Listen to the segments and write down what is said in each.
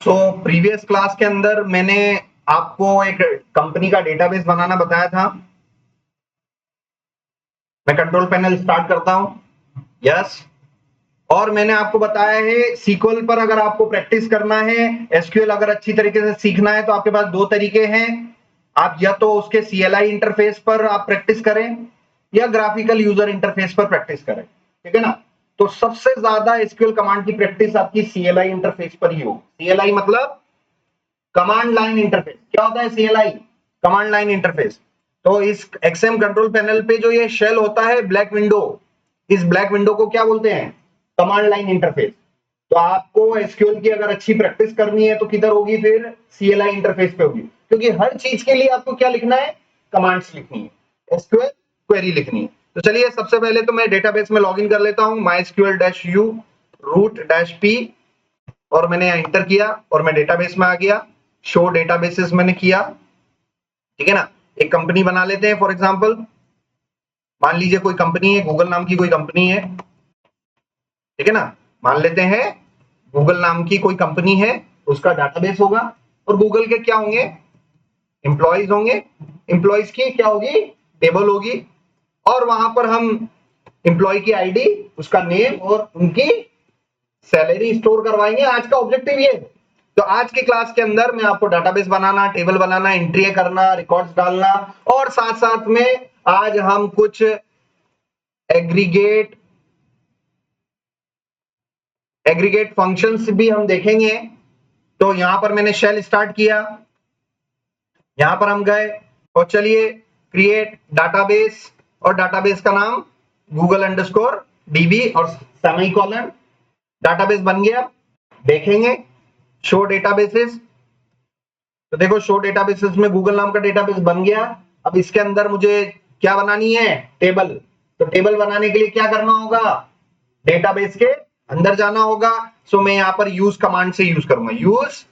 तो previous class के अंदर मैंने आपको एक कंपनी का डेटाबेस बनाना बताया था। मैं कंट्रोल पैनल स्टार्ट करता हूं। यस। और मैंने आपको बताया है सीक्वल पर अगर आपको प्रैक्टिस करना है, एसक्यूएल अगर अच्छी तरीके से सीखना है तो आपके पास दो तरीके हैं। आप या तो उसके सीएलआई इंटरफेस पर आप प्रैक्टिस करें या ग्राफिकल यूजर इंटरफेस पर प्रैक्टिस करें। ठीक है ना। तो सबसे ज्यादा एसक्यूएल कमांड की प्रैक्टिस आपकी सीएलआई इंटरफेस पर ही हो। सीएलआई मतलब कमांड लाइन इंटरफेस। क्या होता है सीएलआई? Command line interface. तो इस एक्सएम कंट्रोल पैनल पे जो ये शेल होता है ब्लैक विंडो, इस ब्लैक विंडो को क्या बोलते हैं? Command line interface. तो आपको एसक्यूएल की अगर अच्छी प्रैक्टिस करनी है तो किधर होगी? फिर सीएलआई इंटरफेस पे होगी, क्योंकि हर चीज के लिए आपको क्या लिखना है? कमांड्स लिखनी है, एसक्यूएल क्वेरी लिखनी है। तो चलिए सबसे पहले तो मैं डेटाबेस में लॉगिन कर लेता हूं, mysql-u root-p, और मैंने एंटर किया और मैं डेटाबेस में आ गया। शो डेटाबेसेस मैंने किया। ठीक है ना। एक कंपनी बना लेते हैं फॉर एग्जांपल। मान लीजिए कोई कंपनी है, गूगल नाम की कोई कंपनी है। ठीक है ना। मान लेते हैं गूगल नाम की कोई कंपनी है, उसका डाटाबेस होगा और गूगल के क्या होंगे? एम्प्लॉइज होंगे। एम्प्लॉइज की क्या होगी? टेबल होगी। और वहां पर हम एम्प्लॉय की आईडी, उसका नेम और उनकी सैलरी स्टोर करवाएंगे। आज का ऑब्जेक्टिव ये। तो आज के क्लास के अंदर मैं आपको डाटाबेस बनाना, टेबल बनाना, एंट्री करना, रिकॉर्ड्स डालना, और साथ साथ में आज हम कुछ एग्रीगेट फंक्शंस भी हम देखेंगे। तो यहां पर मैंने शेल स्टार्ट किया, यहां पर हम गए और चलिए क्रिएट डाटाबेस, और डाटाबेस का नाम गूगल अंडरस्कोर डीबी और सेमीकोलन। डाटाबेस बन गया। देखेंगे शो डेटाबेसेस। तो देखो शो डेटाबेसेस में गूगल नाम का डेटाबेस बन गया। अब इसके अंदर मुझे क्या बनानी है? टेबल। तो टेबल बनाने के लिए क्या करना होगा? डेटाबेस के अंदर जाना होगा। सो मैं यहां पर यूज कमांड से यूज करूंगा, यूज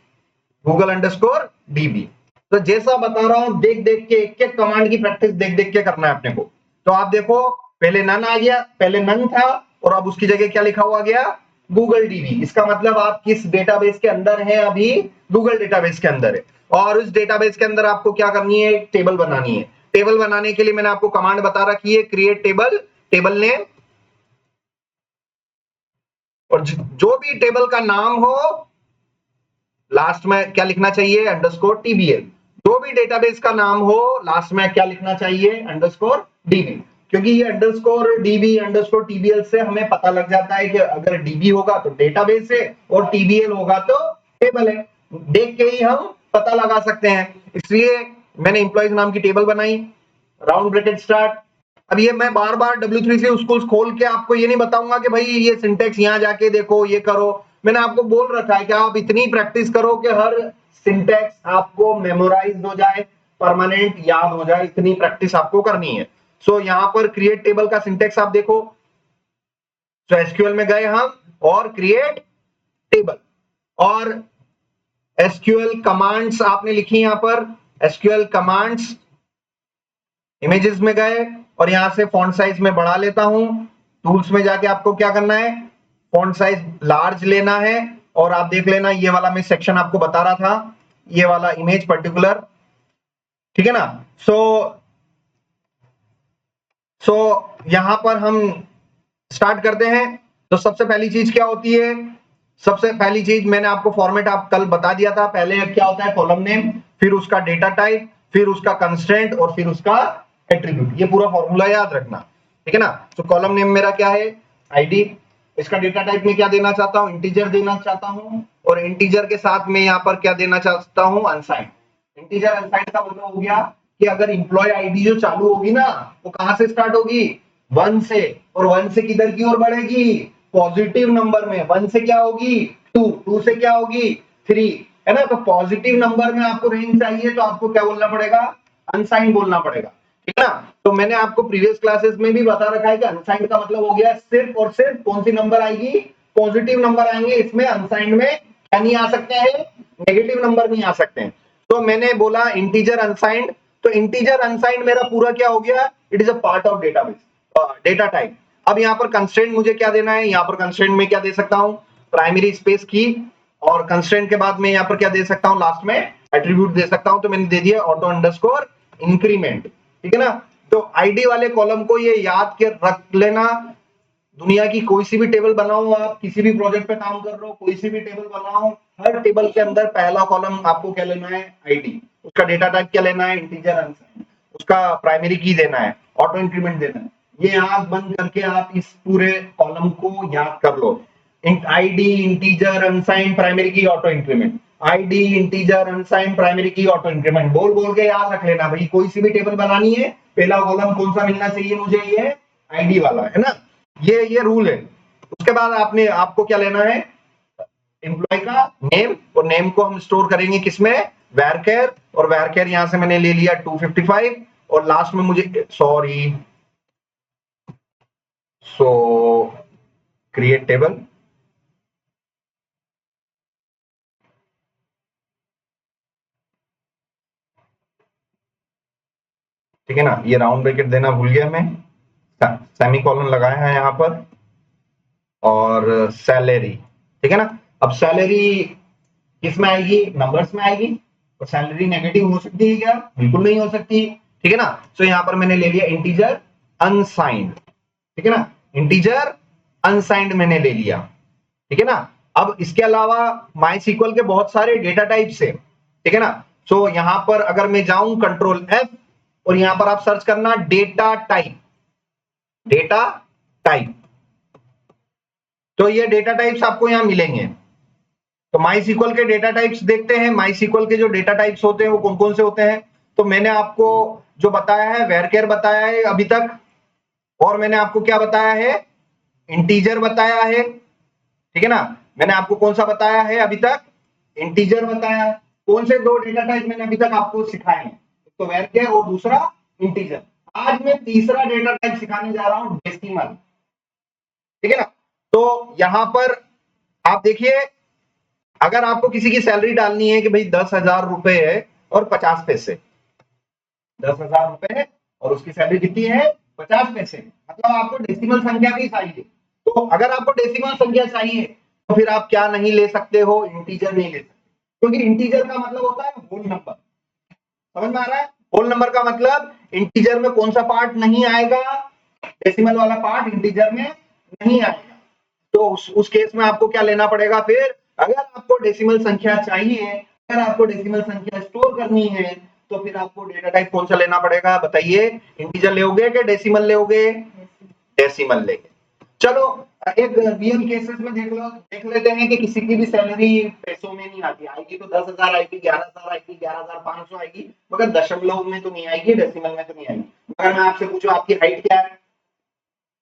गूगल अंडरस्कोर डीबी। तो जैसा बता रहा हूं, देख देख के एक एक कमांड की प्रैक्टिस देख देख के करना है अपने को। तो आप देखो पहले नन आ गया, पहले नन था और अब उसकी जगह क्या लिखा हुआ गया? Google dB. इसका मतलब आप किस डेटाबेस के अंदर है? अभी गूगल डेटाबेस के अंदर है। और उस डेटाबेस के अंदर आपको क्या करनी है? एक टेबल बनानी है। टेबल बनाने के लिए मैंने आपको कमांड बता रखी है, क्रिएट टेबल, टेबल नेम, और जो भी टेबल का नाम हो लास्ट में क्या लिखना चाहिए? अंडरस्कोर टीबीएल। जो भी डेटाबेस का नाम हो लास्ट में क्या लिखना चाहिए? Underscore dB. क्योंकि ये अंडरस्कोर डीबी अंडरस्कोर टीबीएल से हमें पता लग जाता है कि अगर डीबी होगा तो डेटाबेस है और टीबीएल होगा तो टेबल है। देख के ही हम पता लगा सकते हैं। इसलिए मैंने एम्प्लॉइज नाम की टेबल बनाई, राउंड ब्रैकेट स्टार्ट। अब ये मैं बार बार W3 से स्कूल्स खोल के आपको ये नहीं बताऊंगा कि भाई ये सिंटेक्स यहां जाके देखो, ये करो। मैंने आपको बोल रखा है कि आप इतनी प्रैक्टिस करो कि हर सिंटेक्स आपको मेमोराइज हो जाए, परमानेंट याद हो जाए। इतनी प्रैक्टिस आपको करनी है। सो यहां पर क्रिएट टेबल का सिंटेक्स आप देखो। तो एसक्यूएल में गए हम और क्रिएट टेबल, और एसक्यूएल कमांड्स आपने लिखी यहां पर। एसक्यूएल कमांड्स, इमेजेस में गए और यहां से फॉन्ट साइज में बढ़ा लेता हूं। टूल्स में जाके आपको क्या करना है? फॉन्ट साइज लार्ज लेना है। और आप देख लेना, ये वाला मैं सेक्शन आपको बता रहा था, ये वाला इमेज पर्टिकुलर। ठीक है ना। सो यहां पर हम स्टार्ट करते हैं। तो सबसे पहली चीज क्या होती है? सबसे पहली चीज मैंने आपको फॉर्मेट आप कल बता दिया था। पहले क्या होता है? कॉलम नेम, फिर उसका डेटा टाइप, फिर उसका कंस्ट्रेंट और फिर उसका एट्रीब्यूट। ये पूरा फॉर्मूला याद रखना। ठीक है ना। तो कॉलम नेम मेरा क्या है? आईडी। इसका डेटा टाइप में क्या देना चाहता हूं? इंटीजर देना चाहता हूं। और इंटीजर के साथ में यहां पर क्या देना चाहता हूं? अनसाइंड। इंटीजर अनसाइंड का मतलब हो गया कि अगर इंप्लॉय आईडी जो चालू होगी ना, वो कहां से स्टार्ट होगी? 1 से। और 1 से किधर की ओर बढ़ेगी? पॉजिटिव नंबर में। 1 से क्या होगी? 2, 2 से क्या होगी? 3, है ना। तो पॉजिटिव नंबर में आपको रेंज चाहिए तो आपको क्या बोलना पड़ेगा? अनसाइंड बोलना पड़ेगा। ठीक है ना। तो मैंने आपको प्रीवियस क्लासेस में भी बता रखा है कि अनसाइंड का मतलब हो गया सिर्फ और सिर्फ कौन सी नंबर आएगी? पॉजिटिव नंबर आएंगे। इसमें अनसाइंड में क्या नहीं आ सकते हैं? नेगेटिव नंबर नहीं आ सकते हैं। तो मैंने बोला इंटीजर अनसाइंड। तो इंटीजर अनसाइंड मेरा पूरा क्या हो गया? It is a part of database, data type. अब यहां पर कंस्ट्रेंट मुझे क्या देना है? यहां पर कंस्ट्रेंट में क्या दे सकता हूं? प्राइमरी स्पेस की, और कंस्ट्रेंट के बाद में यहाँ पर क्या दे सकता हूँ, लास्ट में एट्रीब्यूट दे सकता हूँ। तो मैंने दे दिया ऑटो अंडरस्कोर इंक्रीमेंट, ठीक है ना। तो आईडी वाले कॉलम को ये याद के रख लेना। दुनिया की कोई सी भी टेबल बनाओ, आप किसी भी प्रोजेक्ट पे काम कर रहे हो, कोई सी भी टेबल बनाओ, हर टेबल के अंदर पहला कॉलम आपको क्या लेना है, आईडी। उसका डेटा टाइप क्या लेना है, इंटीजर अनसाइंड। उसका प्राइमरी की देना है, ऑटो इंक्रीमेंट देना है। ये आंख बंद करके आप इस पूरे कॉलम को याद कर लो। आईडी, इंटीजर, अनसाइंड, प्राइमरी की, auto increment. ID, integer, unsigned, primary की, ऑटो इंक्रीमेंट। बोल बोल के याद रख लेना भाई। कोई सी भी टेबल बनानी है, पहला कॉलम कौन सा मिलना चाहिए मुझे, ये आईडी वाला, है ना। ये रूल है। उसके बाद आपको क्या लेना है, एम्प्लॉय का नेम, और नेम को हम स्टोर करेंगे किसमें, वैरकेर। और वैरकेर यहां से मैंने ले लिया 255, और लास्ट में मुझे सॉरी क्रिएट टेबल, ठीक है ना। ये राउंड ब्रैकेट देना भूल गया मैं, सेमी कॉलन लगाया है यहाँ पर, और सैलरी, ठीक है ना। अब सैलरी किस में आएगी, नंबर्स में आएगी। और सैलरी नेगेटिव हो सकती है क्या, बिल्कुल नहीं हो सकती, ठीक है ना। तो यहाँ पर मैंने ले लिया इंटीजर अनसाइंड, ठीक है ना। इंटीजर अनसाइंड मैंने ले लिया, ठीक है ना। अब इसके अलावा माई सीक्वल के बहुत सारे डेटा टाइप्स है, ठीक है ना। सो यहां पर अगर मैं जाऊं कंट्रोल एफ, और यहां पर आप सर्च करना डेटा टाइप, डेटा टाइप। तो ये डेटा टाइप्स आपको यहां मिलेंगे। तो माई सीक्वल के डेटा टाइप्स देखते हैं। माई सीक्वल के जो डेटा टाइप्स होते हैं वो कौन कौन से होते हैं। तो मैंने आपको जो बताया है, वेरकेर बताया है अभी तक, और मैंने आपको क्या बताया है, इंटीजर बताया है, ठीक है ना। मैंने आपको कौन सा बताया है अभी तक, इंटीजर बताया। कौन से दो डेटा टाइप मैंने अभी तक आपको सिखाए हैं, तो वेरकेर और दूसरा इंटीजर। आज मैं तीसरा डेटा टाइप सिखाने जा रहा हूं, डेसिमल, ठीक है ना। तो यहां पर आप देखिए, अगर आपको किसी की सैलरी डालनी है कि भाई 10,000 रुपए है और 50 पैसे, 10,000 रुपए है और उसकी सैलरी कितनी है, 50 पैसे, मतलब आपको डेसिमल संख्या भी चाहिए। तो अगर आपको डेसिमल संख्या चाहिए तो फिर आप क्या नहीं ले सकते हो, इंटीजर नहीं ले सकते, क्योंकि इंटीजर का मतलब होता है होल नंबर। समझ में आ रहा है, होल नंबर का मतलब इंटीजर में कौन सा पार्ट नहीं आएगा, डेसिमल वाला पार्ट इंटीजर में नहीं आएगा। तो उस केस में आपको क्या लेना पड़ेगा फिर, अगर आपको डेसिमल संख्या चाहिए, अगर आपको डेसिमल संख्या स्टोर करनी है, तो फिर आपको डेटा टाइप कौन सा लेना पड़ेगा, बताइए। इंटीजर लेओगे कि डेसिमल लेओगे, डेसिमल लेंगे। चलो एक रियल केसेस में देख लेते हैं कि किसी की भी सैलरी पैसों में नहीं आती, आएगी तो 10,000 आएगी, 11,000 आएगी, 11,500 आएगी, मगर दशमलव में तो नहीं आएगी, डेसिमल में तो नहीं आएगी। अगर मैं आपसे पूछूं आपकी हाइट क्या है,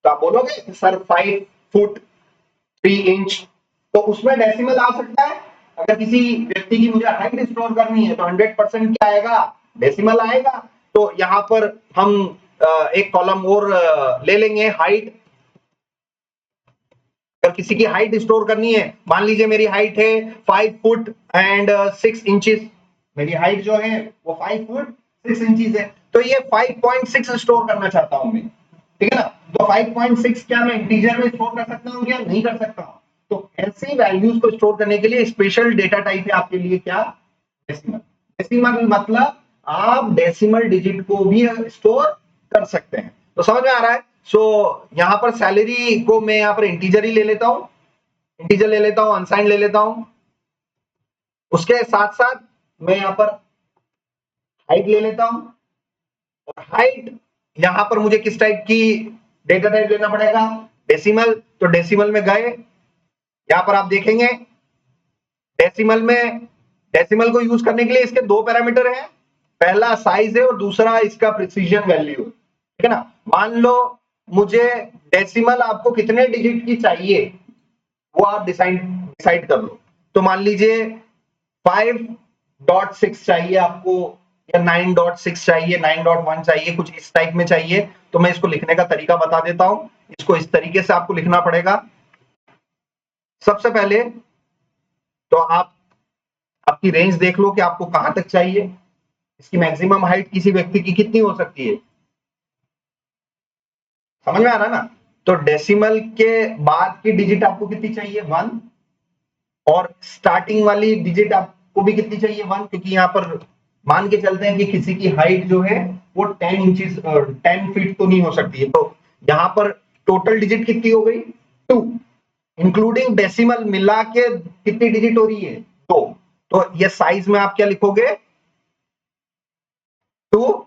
तो आप बोलोगे सर 5 फुट 3 इंच, तो उसमें डेसिमल आ सकता है। अगर किसी व्यक्ति की मुझे हाइट स्टोर करनी है तो 100% क्या आएगा, डेसिमल आएगा। तो यहां पर हम एक कॉलम और ले लेंगे, हाइट। अगर किसी की हाइट स्टोर करनी है, मान लीजिए मेरी हाइट है 5 फुट 6 इंचेस, मेरी हाइट जो है वो 5 फुट 6 इंचेस है, तो ये 5.6 स्टोर करना चाहता हूं मैं, ठीक है ना। तो 5.6 क्या मैं इंटीजर में स्टोर कर सकता हूं क्या, नहीं कर सकता हूं। तो ऐसी वैल्यूज को स्टोर करने के लिए स्पेशल डेटा टाइप है आपके लिए क्या, डेसिमल। डेसिमल मतलब आप डेसिमल डिजिट को भी स्टोर कर सकते हैं। तो समझ में आ रहा है। सो यहां पर सैलरी को मैं यहां पर इंटीजर ही ले लेता हूं, इंटीजर ले लेता हूं, अनसाइंड ले लेता हूं। उसके साथ साथ मैं यहां पर हाइट ले लेता हूं, और हाइट यहां पर मुझे किस टाइप की डेटा टाइप लेना पड़ेगा, डेसिमल। तो डेसिमल में गए, यहां पर आप देखेंगे डेसिमल में, डेसिमल को यूज करने के लिए इसके दो पैरामीटर हैं, पहला साइज है और दूसरा इसका प्रिसीजन वैल्यू, ठीक है ना। मान लो मुझे डेसिमल आपको कितने डिजिट की चाहिए वो आप डिसाइड कर लो। तो मान लीजिए 5.6 चाहिए आपको, या 9.6 चाहिए, 9.1 चाहिए, कुछ इस टाइप में चाहिए। तो मैं इसको लिखने का तरीका बता देता हूं। इसको इस तरीके से आपको लिखना पड़ेगा। सबसे पहले तो आप आपकी रेंज देख लो कि आपको कहां तक चाहिए। इसकी मैक्सिमम हाइट किसी व्यक्ति की कितनी हो सकती है, समझ में आ रहा है ना। तो डेसिमल के बाद की डिजिट आपको कितनी चाहिए, 1, और स्टार्टिंग वाली डिजिट आपको भी कितनी चाहिए 1, क्योंकि यहाँ पर मान के चलते हैं कि किसी की हाइट जो है वो 10 इंचेस 10 फीट तो नहीं हो सकती है, तो यहाँ पर टोटल डिजिट कितनी हो गई 2, इंक्लूडिंग डेसिमल मिला के कितनी डिजिट हो रही है 2। तो ये साइज में आप क्या लिखोगे 2,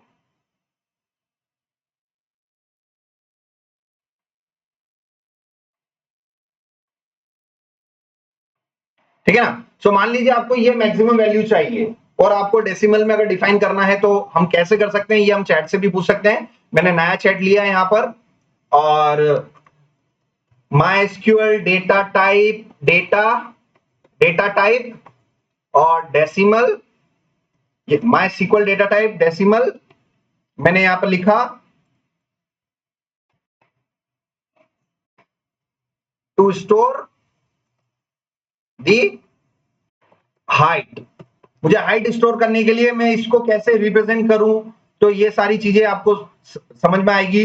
ठीक है ना। सो मान लीजिए आपको ये मैक्सिमम वैल्यू चाहिए और आपको डेसिमल में अगर डिफाइन करना है तो हम कैसे कर सकते हैं, ये हम चैट से भी पूछ सकते हैं। मैंने नया चैट लिया है यहाँ पर और MySQL डेटा टाइप और डेसिमल, ये MySQL डेटा टाइप डेसिमल मैंने यहां पर लिखा टू स्टोर दी हाइट। मुझे हाइट स्टोर करने के लिए मैं इसको कैसे रिप्रेजेंट करूं, तो ये सारी चीजें आपको समझ में आएगी।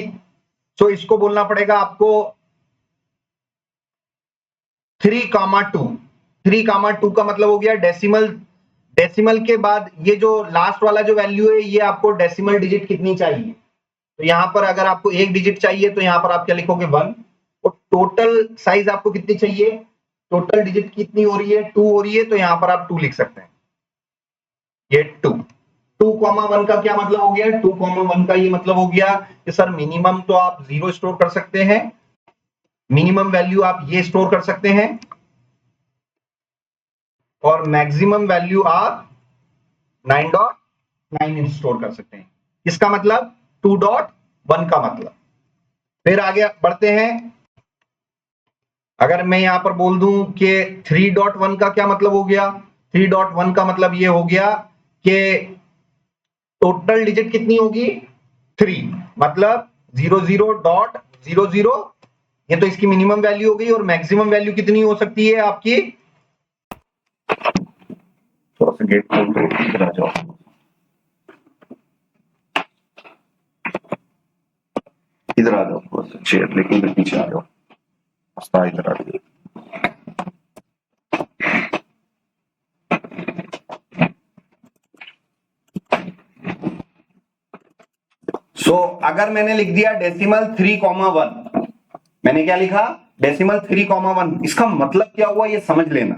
तो इसको बोलना पड़ेगा आपको 3,2। 3,2 का मतलब हो गया डेसिमल, डेसिमल के बाद ये जो लास्ट वाला जो वैल्यू है ये आपको डेसिमल डिजिट कितनी चाहिए। तो यहां पर अगर आपको एक डिजिट चाहिए तो यहां पर आप क्या लिखोगे 1, और टोटल साइज आपको कितनी चाहिए, टोटल डिजिट कितनी हो रही है 2 हो रही है, तो यहां पर आप 2 लिख सकते हैं, ये 2। 2,1 का क्या मतलब हो गया, 2,1 का ये मतलब हो गया कि सर मिनिमम तो आप 0 स्टोर कर सकते हैं, मिनिमम वैल्यू आप ये स्टोर कर सकते हैं और मैक्सिमम वैल्यू आप 9.9 स्टोर कर सकते हैं। इसका मतलब 2.1 का मतलब। फिर आगे बढ़ते हैं, अगर मैं यहां पर बोल दूं कि 3.1 का क्या मतलब हो गया, 3.1 का मतलब ये हो गया कि टोटल डिजिट कितनी होगी 3, मतलब 00.00, ये तो इसकी मिनिमम वैल्यू हो गई, और मैक्सिमम वैल्यू कितनी हो सकती है आपकी, थोड़ा सा गेट खोल दो, इधर आ जाओ, इधर आ जाओ, थोड़ा सा चेयर लेके इधर पीछे आ जाओ, इधर आ जाओ। सो अगर मैंने लिख दिया डेसिमल 3,1, मैंने क्या लिखा डेसिमल 3,1, इसका मतलब क्या हुआ ये समझ लेना।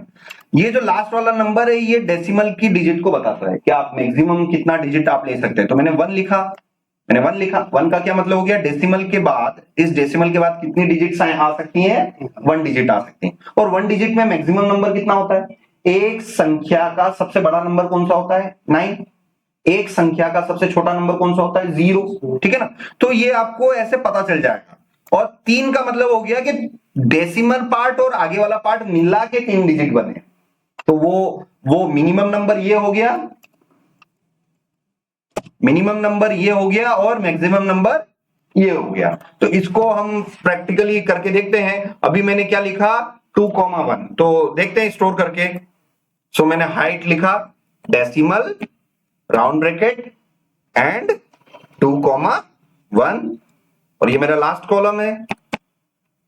ये जो लास्ट वाला नंबर है ये डेसिमल की डिजिट को बताता है कि आप मैक्सिमम कितना डिजिट आप ले सकते हैं। तो मैंने 1 लिखा, मैंने 1 लिखा, 1 का क्या मतलब हो गया, डेसिमल के बाद, इस डेसिमल के बाद कितनी डिजिट्स आ सकती हैं, 1 डिजिट आ सकती हैं। और 1 डिजिट में मैक्सिमम नंबर कितना होता है, एक संख्या का सबसे बड़ा नंबर कौन सा होता है 9, एक संख्या का सबसे छोटा नंबर कौन सा होता है 0, ठीक है ना। तो ये आपको ऐसे पता चल जाएगा। और 3 का मतलब हो गया कि डेसिमल पार्ट और आगे वाला पार्ट मिला के 3 डिजिट बने, तो वो मिनिमम नंबर ये हो गया, मिनिमम नंबर ये हो गया और मैक्सिमम नंबर ये हो गया। तो इसको हम प्रैक्टिकली करके देखते हैं। अभी मैंने क्या लिखा 2,1, तो देखते हैं स्टोर करके। सो मैंने हाइट लिखा डेसिमल राउंड ब्रैकेट एंड 2,1, और ये मेरा लास्ट कॉलम है,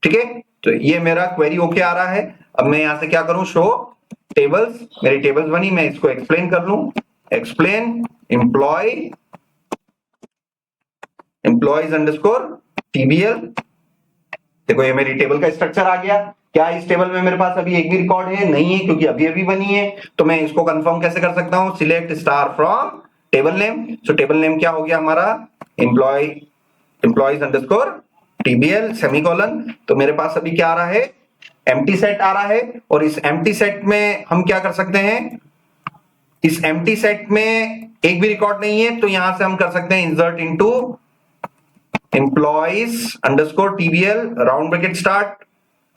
ठीक है। तो ये मेरा क्वेरी ओके आ रहा है। अब मैं यहां से क्या करूं, शो टेबल्स, मेरी टेबल्स बनी, मैं इसको एक्सप्लेन कर लूं, एक्सप्लेन एम्प्लॉयज अंडरस्कोर टीबीएल। देखो ये मेरी टेबल का स्ट्रक्चर आ गया। क्या इस टेबल में मेरे पास अभी एक भी रिकॉर्ड है, नहीं है, क्योंकि अभी अभी बनी है। तो मैं इसको कंफर्म कैसे कर सकता हूं, select star from table name. So table name क्या हो गया हमारा, एम्प्लॉयज अंडरस्कोर टीबीएल सेमीकोलन। तो मेरे पास अभी क्या आ रहा है, एम्प्टी सेट आ रहा है। और इस एम्प्टी सेट में हम क्या कर सकते हैं, इस एम्प्टी सेट में एक भी रिकॉर्ड नहीं है, तो यहां से हम कर सकते हैं insert into employees underscore TBL round bracket start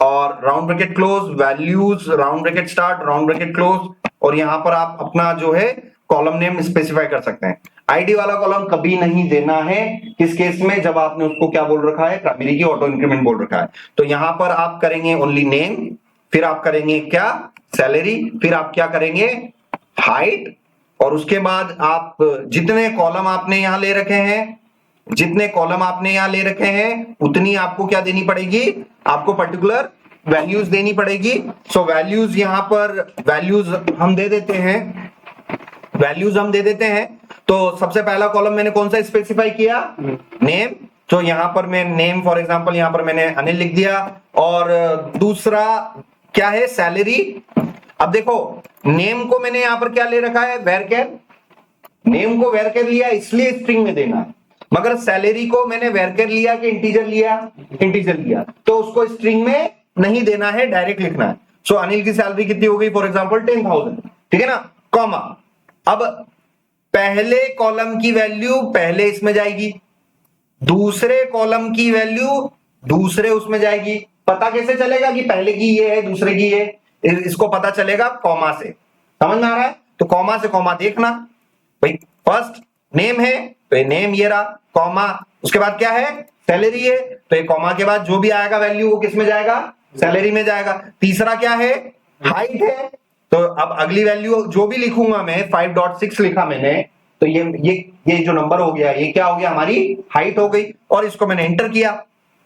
और round bracket close, values round bracket start round bracket close. और यहां पर आप अपना जो है कॉलम नेम स्पेसिफाई कर सकते हैं। आईडी वाला कॉलम कभी नहीं देना है, किस केस में, जब आपने उसको क्या बोल रखा है, प्राइमरी की ऑटो इंक्रीमेंट बोल रखा है। तो यहां पर आप करेंगे ओनली नेम, फिर आप करेंगे क्या सैलरी, फिर आप क्या करेंगे हाइट, और उसके बाद आप जितने कॉलम आपने यहां ले रखे हैं, जितने कॉलम आपने यहां ले रखे हैं उतनी आपको क्या देनी पड़ेगी, आपको पर्टिकुलर वैल्यूज देनी पड़ेगी। सो वैल्यूज यहां पर वैल्यूज हम दे देते हैं। तो सबसे पहला कॉलम मैंने कौन सा स्पेसिफाई किया, नेम। तो यहां पर मैं नेम फॉर एग्जांपल यहां पर मैंने अनिल लिख दिया। और दूसरा क्या है, सैलरी। अब देखो नेम को मैंने यहां पर क्या ले रखा है, वेरकेर। नेम को वेरकेर लिया इसलिए स्ट्रिंग में देना है, मगर सैलरी को मैंने वेरकेर लिया कि इंटीजर लिया, इंटीजर लिया, तो उसको स्ट्रिंग में नहीं देना है, डायरेक्ट लिखना है। सो अनिल की सैलरी कितनी हो गई, फॉर एग्जांपल 10,000, ठीक है ना, कॉमा। अब पहले कॉलम की वैल्यू पहले इसमें जाएगी, दूसरे कॉलम की वैल्यू दूसरे उसमें जाएगी। पता कैसे चलेगा कि पहले की ये है दूसरे की ये, इसको पता चलेगा कॉमा से। समझ में आ रहा है? तो कॉमा से कॉमा देखना भाई, फर्स्ट नेम है तो ये नेम ये रहा, कॉमा, उसके बाद क्या है, सैलरी है, तो ये कॉमा के बाद जो भी आएगा वैल्यू वो किस में जाएगा, सैलरी में जाएगा। तीसरा क्या है, हाइट है, तो अब अगली वैल्यू जो भी लिखूंगा मैं, 5.6 लिखा मैंने, तो ये जो नंबर हो गया ये क्या हो गया, हमारी हाइट हो गई, और इसको मैंने एंटर किया,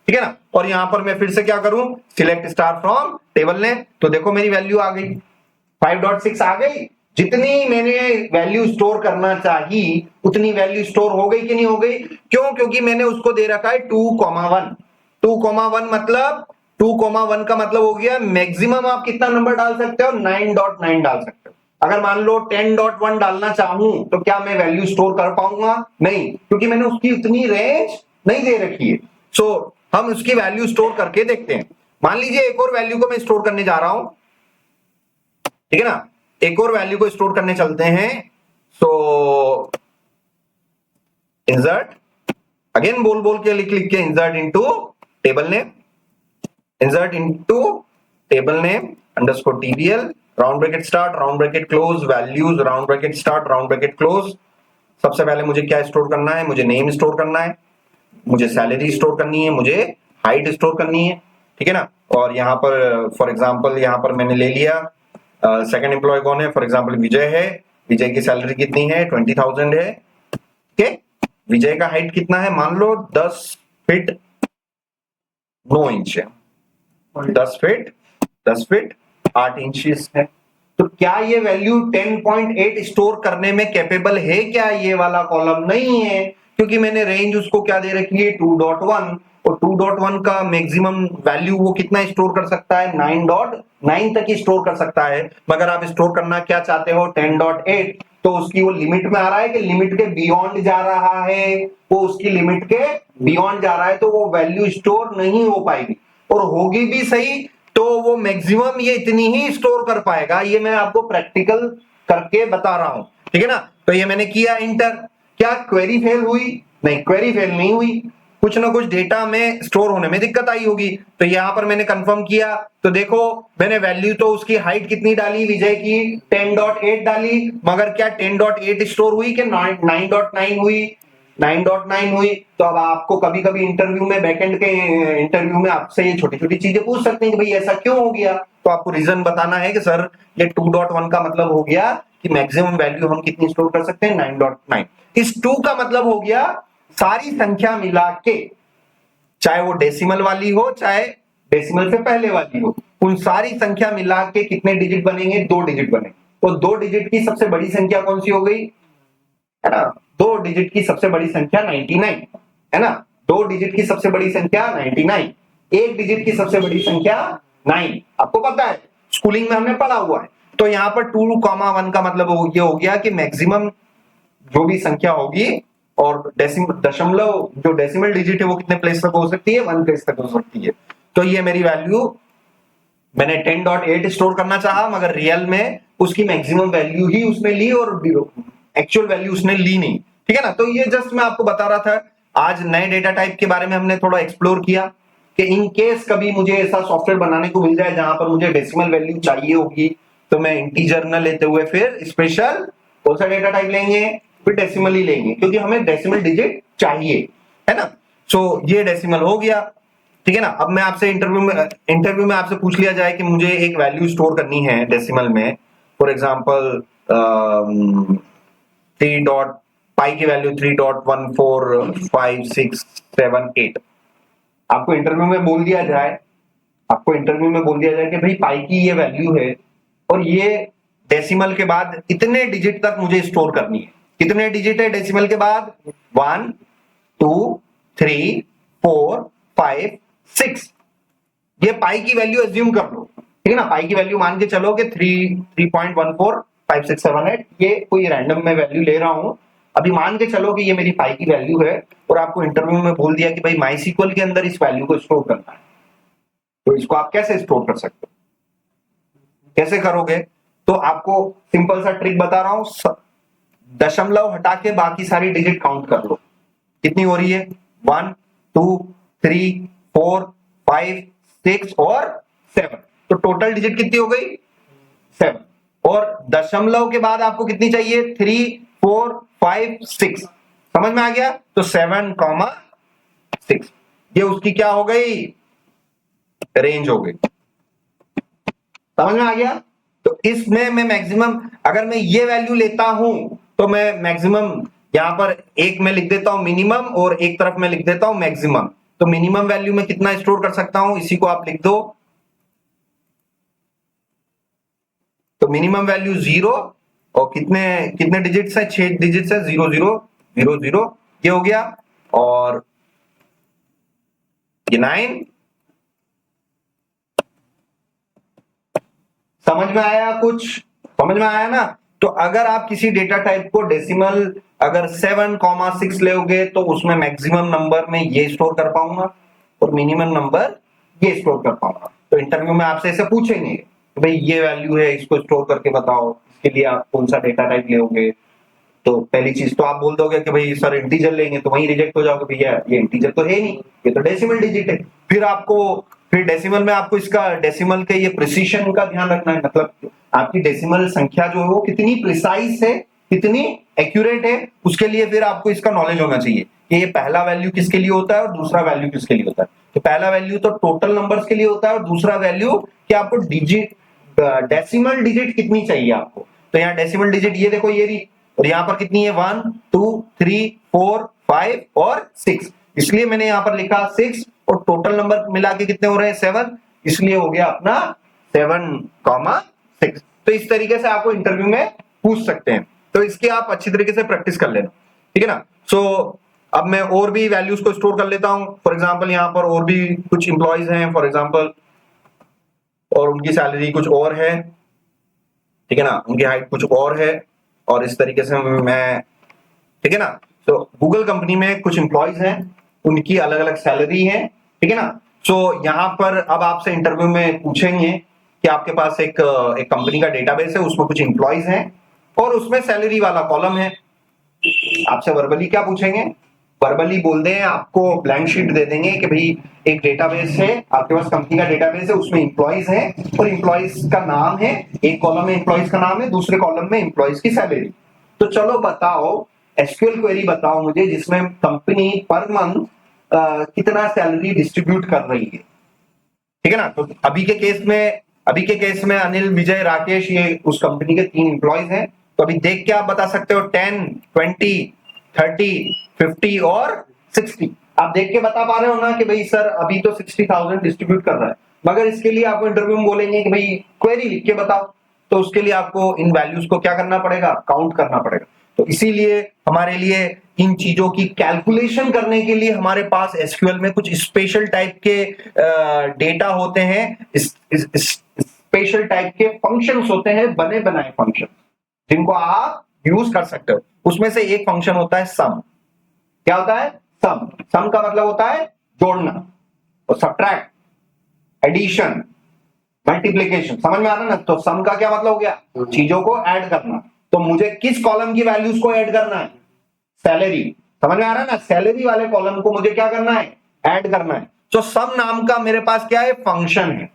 ठीक है ना। और यहां पर मैं फिर से क्या करूं, select star from table name, तो देखो मेरी वैल्यू आ गई, 5.6 आ गई। जितनी मैंने वैल्यू स्टोर करना चाहिए उतनी वैल्यू स्टोर हो गई कि नहीं हो गई, क्यों, क्योंकि मैंने उसको दे रखा है 2,1। 2,1 मतलब 2,1 का मतलब हो गया मैक्सिमम आप कितना नंबर डाल सकते हो, 9.9 डाल सकते हो। अगर मान लो 10.1 डालना चाहूं तो क्या मैं वैल्यू स्टोर कर पाऊंगा, नहीं, क्योंकि मैंने उसकी उतनी रेंज नहीं दे रखी है। सो हम उसकी वैल्यू स्टोर करके देखते हैं। मान लीजिए एक और वैल्यू को मैं स्टोर करने जा रहा हूं, ठीक है ना, एक और वैल्यू को स्टोर करने चलते हैं। सो इंसर्ट, अगेन बोल बोल के लिख लिख के, insert into table name, insert into table name underscore TBL, round bracket start, round bracket close, values, round bracket start, round bracket close. सबसे पहले मुझे क्या स्टोर करना है, मुझे नेम स्टोर करना है, मुझे सैलरी स्टोर करनी है, मुझे हाइट स्टोर करनी है, ठीक है ना। और यहां पर फॉर एग्जांपल यहां पर मैंने ले लिया सेकंड एम्प्लॉय कौन है, फॉर एग्जांपल विजय है, विजय की सैलरी कितनी है, 20,000 है, ठीक है। विजय का हाइट कितना है, मान लो 10 फीट 9 इंच है, 10 फीट 8 इंचेस है। तो क्या ये वैल्यू 10.8 स्टोर करने में कैपेबल है क्या, ये वाला कॉलम नहीं है, क्योंकि मैंने रेंज उसको क्या दे रखी है, 2.1, और 2.1 का मैक्सिमम वैल्यू वो कितना स्टोर कर सकता है, 9.9 तक ही स्टोर कर सकता है। मगर आप स्टोर करना क्या चाहते हो, 10.8, तो उसकी वो लिमिट में आ रहा है कि लिमिट के बियॉन्ड जा रहा है, वो उसकी लिमिट के बियॉन्ड जा रहा है, तो वो वैल्यू स्टोर नहीं हो पाएगी, और होगी भी सही तो वो मैक्सिमम ये इतनी ही स्टोर कर पाएगा। ये मैं आपको प्रैक्टिकल करके बता रहा हूं, ठीक है ना। तो ये मैंने किया इंटर, क्या क्वेरी फेल हुई, नहीं, क्वेरी फेल नहीं हुई, कुछ ना कुछ डेटा में स्टोर होने में दिक्कत आई होगी। तो यहां पर मैंने कंफर्म किया, तो देखो मैंने वैल्यू तो उसकी हाइट कितनी डाली, विजय की 10.8 डाली, मगर क्या 10.8 स्टोर हुई कि 9.9 हुई, 9.9 हुई। तो अब आपको कभी कभी इंटरव्यू में, बैकएंड के इंटरव्यू में आपसे ये छोटी छोटी चीजें पूछ सकते हैं कि भाई ऐसा क्यों हो गया, तो आपको रीजन बताना है कि सर ये 2.1 का मतलब हो गया कि मैक्सिमम वैल्यू हम कितनी स्टोर कर सकते हैं, 9.9। इस 2 का मतलब हो गया सारी संख्या मिला के, चाहे वो डेसिमल वाली हो चाहे डेसिमल से पहले वाली हो, उन सारी संख्या मिला के कितने डिजिट बनेंगे, 2 डिजिट बनेंगे। तो 2 डिजिट की सबसे बड़ी संख्या कौन सी हो गई, है ना, 2 डिजिट की सबसे बड़ी संख्या 99, है ना, 2 डिजिट की सबसे बड़ी संख्या 99, 1 डिजिट की सबसे बड़ी संख्या 9। आपको पता है स्कूलिंग में हमने पढ़ा हुआ है। तो यहाँ पर 2,1 का मतलब ये हो गया कि मैक्सिमम जो भी संख्या होगी, और दशमलव जो डेसिमल डिजिट है वो कितने प्लेस तक हो सकती है, 1 प्लेस तक हो सकती है। तो ये मेरी वैल्यू मैंने 10.8 स्टोर करना चाहा, मगर रियल में उसकी मैक्सिमम वैल्यू ही उसने ली और एक्चुअल वैल्यू उसने ली नहीं, ठीक है ना। तो ये जस्ट मैं आपको बता रहा था, आज नए डेटा टाइप के बारे में हमने थोड़ा एक्सप्लोर किया कि इन केस कभी मुझे ऐसा सॉफ्टवेयर बनाने को मिल जाए जहां पर मुझे डेसिमल वैल्यू चाहिए होगी, तो मैं इंटीजर न लेते हुए फिर स्पेशल कौन सा डेटा टाइप लेंगे, फिर डेसिमल ही लेंगे, क्योंकि हमें डेसिमल डिजिट चाहिए, है ना। सो ये डेसिमल हो गया, ठीक है ना। अब मैं आपसे इंटरव्यू में आपसे पूछ लिया जाए कि मुझे एक वैल्यू स्टोर करनी है डेसिमल में, फॉर एग्जांपल 3 डॉट पाई की वैल्यू 3.14567 8, आपको इंटरव्यू में बोल दिया जाए आपको इंटरव्यू में बोल दिया जाए कि भाई पाई की ये वैल्यू है और ये डेसिमल के बाद इतने डिजिट तक मुझे स्टोर करनी है। कितने डिजिट है डेसिमल के बाद? 1 2 3 4 5 6। ये पाई की वैल्यू एज्यूम कर लो, ठीक है ना। पाई की वैल्यू मान के चलो कि 3.145678। ये कोई रैंडम में वैल्यू ले रहा हूं। अभी मान के चलो कि ये मेरी पाई की वैल्यू है और आपको इंटरव्यू में बोल दिया कि भाई माइस्क्ल के अंदर इस वैल्यू को स्टोर करना है। तो इसको आप कैसे स्टोर कर सकते हो, कैसे करोगे? तो आपको सिंपल सा ट्रिक बता रहा हूं। दशमलव हटा के बाकी सारी डिजिट काउंट कर लो, कितनी हो रही है? 1 2 3 4 5 6 और 7। तो टोटल डिजिट कितनी हो गई? 7। और दशमलव के बाद आपको कितनी चाहिए? 3 4 5 6। समझ में आ गया? तो 7,6 ये उसकी क्या हो गई? रेंज हो गई। समझ में आ गया? तो इसमें मैं मैक्सिमम, अगर मैं ये वैल्यू लेता हूं तो मैं मैक्सिमम यहां पर एक में लिख देता हूं मिनिमम और एक तरफ में लिख देता हूं मैक्सिमम। तो मिनिमम वैल्यू में कितना स्टोर कर सकता हूं, इसी को आप लिख दो। तो मिनिमम वैल्यू 0 और कितने कितने डिजिट्स है? 6 डिजिट्स है। 0 0 0 0 ये हो गया। और ये 9। समझ में आया? कुछ समझ में आया ना? तो अगर आप किसी डेटा टाइप को डेसिमल अगर 7,6 लोगे तो उसमें मैक्सिमम नंबर में ये स्टोर कर पाऊंगा और मिनिमम नंबर ये स्टोर कर पाऊंगा। तो इंटरव्यू में आपसे ऐसे पूछेंगे कि भाई ये वैल्यू है, इसको स्टोर करके बताओ, इसके लिए आप कौन सा डेटा टाइप लोगे। तो पहली चीज तो आप बोल दोगे कि भाई सर इंटीजर लेंगे, तो वहीं रिजेक्ट हो जाओगे, भैया ये इंटीजर तो है नहीं, ये तो डेसिमल डिजिट है। फिर डेसिमल में आपको इसका डेसिमल के ये प्रिसीशन का ध्यान रखना है। मतलब आपकी डेसिमल संख्या जो है वो कितनी प्रिसाइज है, कितनी एक्यूरेट है, उसके लिए फिर आपको इसका नॉलेज होना चाहिए कि ये पहला वैल्यू किसके लिए होता है और दूसरा वैल्यू किसके लिए होता है। तो पहला वैल्यू तो टोटल नंबर्स के लिए होता है और दूसरा वैल्यू कि आपको डिजिट डेसिमल डिजिट कितनी चाहिए आपको। तो यहाँ डेसिमल डिजिट ये देखो, ये रही। और यहाँ पर कितनी है? 1 2 3 4 5 और 6। इसलिए मैंने यहाँ पर लिखा 6 और टोटल नंबर मिला के कितने हो रहे हैं? 7। इसलिए हो गया अपना 7,6। तो इस तरीके से आपको इंटरव्यू में पूछ सकते हैं। तो इसकी आप अच्छी तरीके से प्रैक्टिस कर लेना, ठीक है ना। सो अब मैं और भी वैल्यूज को स्टोर कर लेता हूं। फॉर एग्जांपल यहाँ पर और भी कुछ इंप्लॉइज हैं फॉर एग्जांपल, और उनकी सैलरी कुछ और है, ठीक है ना, उनकी हाइट कुछ और है और इस तरीके से मैं, ठीक है ना। तो गूगल कंपनी में कुछ एम्प्लॉइज हैं, उनकी अलग अलग सैलरी है, ठीक है ना। सो यहाँ पर अब आपसे इंटरव्यू में पूछेंगे कि आपके पास एक कंपनी का डेटाबेस है, उसमें कुछ एम्प्लॉइज हैं और उसमें सैलरी वाला कॉलम है। आपसे वर्बली क्या पूछेंगे? वर्बली बोल दें, आपको ब्लैंक शीट दे देंगे कि भाई एक डेटाबेस है, आपके पास कंपनी का डेटाबेस है, उसमें एम्प्लॉइज है और एम्प्लॉइज का नाम है। एक कॉलम में एम्प्लॉइज का नाम है, दूसरे कॉलम में एम्प्लॉइज की सैलरी। तो चलो बताओ, एसक्यूएल क्वेरी बताओ मुझे जिसमें कंपनी पर मंथ कितना सैलरी डिस्ट्रीब्यूट कर रही है, ठीक है ना। तो अभी के केस में अनिल, विजय, राकेश, ये उस कंपनी के 3 एम्प्लॉइज हैं। तो अभी देख के आप बता सकते हो 10 20 30 50 और 60। आप देख के बता पा रहे हो ना कि भाई सर अभी तो 60,000 डिस्ट्रीब्यूट कर रहा है। मगर इसके लिए आपको इंटरव्यू में बोलेंगे कि भाई क्वेरी लिख के बताओ, तो उसके लिए आपको इन वैल्यूज को क्या करना पड़ेगा? काउंट करना पड़ेगा। तो इसीलिए हमारे लिए इन चीजों की कैलकुलेशन करने के लिए हमारे पास एसक्यूएल में कुछ स्पेशल टाइप के डेटा होते हैं, स्पेशल टाइप के फंक्शंस होते हैं, बने बनाए फंक्शन, जिनको आप यूज कर सकते हो। उसमें से एक फंक्शन होता है सम। क्या होता है? सम। सम का मतलब होता है जोड़ना और सब्ट्रैक्ट, एडिशन, मल्टीप्लीकेशन। समझ में आ रहा है ना? तो सम का क्या मतलब हो गया? चीजों को ऐड करना। तो मुझे किस कॉलम की वैल्यूज को ऐड करना है? सैलरी। समझ में आ रहा है ना? सैलरी वाले कॉलम को मुझे क्या करना है? ऐड करना है। तो सम नाम का मेरे पास क्या है? फंक्शन है,